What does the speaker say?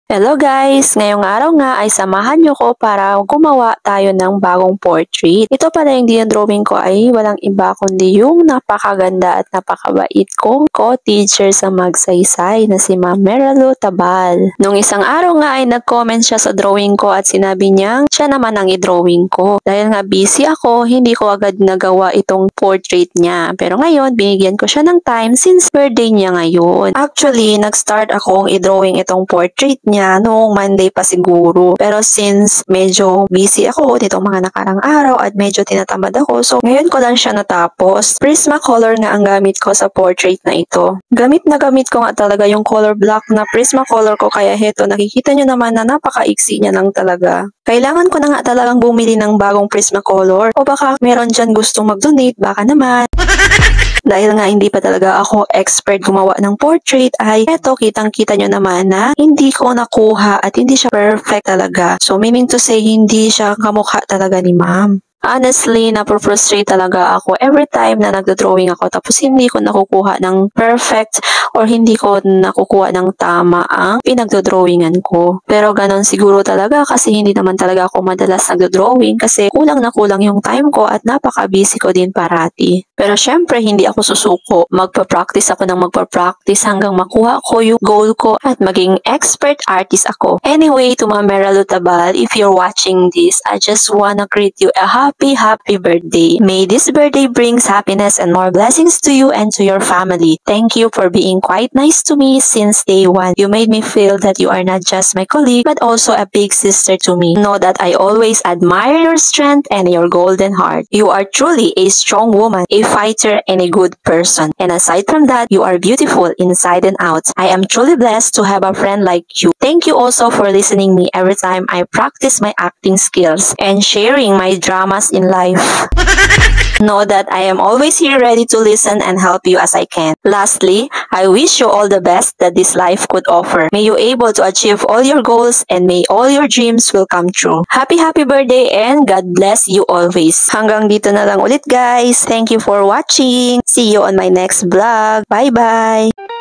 Hello guys! Ngayong araw nga ay samahan nyo ko para gumawa tayo ng bagong portrait. Ito pala yung dinodrawing ko ay walang iba kundi yung napakaganda at napakabait kong co-teacher sa Magsaysay na si Ma'am Meralu Tabal. Nung isang araw nga ay nag-comment siya sa drawing ko at sinabi niyang siya naman ang i-drawing ko. Dahil nga busy ako, hindi ko agad nagawa itong portrait niya. Pero ngayon, binigyan ko siya ng time since birthday niya ngayon. Actually, nag-start akong i-drawing itong portrait niya noong Monday pa siguro. Pero since medyo busy ako nitong mga nakarang araw at medyo tinatamad ako, so ngayon ko lang siya natapos. Prismacolor nga ang gamit ko sa portrait na ito. Gamit na gamit ko nga talaga yung color block na Prismacolor ko, kaya heto nakikita nyo naman na napakaiksi niya lang talaga. Kailangan ko na nga talagang bumili ng bagong Prismacolor o baka meron dyan gustong mag-donate, baka naman. Dahil nga hindi pa talaga ako expert gumawa ng portrait ay eto kitang-kita nyo naman na hindi ko nakuha at hindi siya perfect talaga. So meaning to say hindi siya kamukha talaga ni ma'am. Honestly, napro-frustrate talaga ako every time na nagdo-drawing ako tapos hindi ko nakukuha ng perfect or hindi ko nakukuha ng tama ang pinagdo-drawingan ko. Pero ganon siguro talaga kasi hindi naman talaga ako madalas nagdo-drawing kasi kulang na kulang yung time ko at napaka-busy ko din parati. Pero syempre, hindi ako susuko. Magpa-practice ako ng magpa-practice hanggang makuha ko yung goal ko at maging expert artist ako. Anyway, to Ma'am Meralu Tabal, if you're watching this, I just wanna greet you a happy birthday. May this birthday brings happiness and more blessings to you and to your family. Thank you for being quite nice to me since day one. You made me feel that you are not just my colleague, but also a big sister to me. Know that I always admire your strength and your golden heart. You are truly a strong woman, a fighter, and a good person. And aside from that, you are beautiful inside and out. I am truly blessed to have a friend like you. Thank you also for listening me every time I practice my acting skills and sharing my dramas in life. Know that I am always here ready to listen and help you as I can. Lastly, I wish you all the best that this life could offer. May you able to achieve all your goals and may all your dreams will come true. Happy birthday and God bless you always. Hanggang dito na lang ulit guys. Thank you for watching. See you on my next vlog. Bye bye!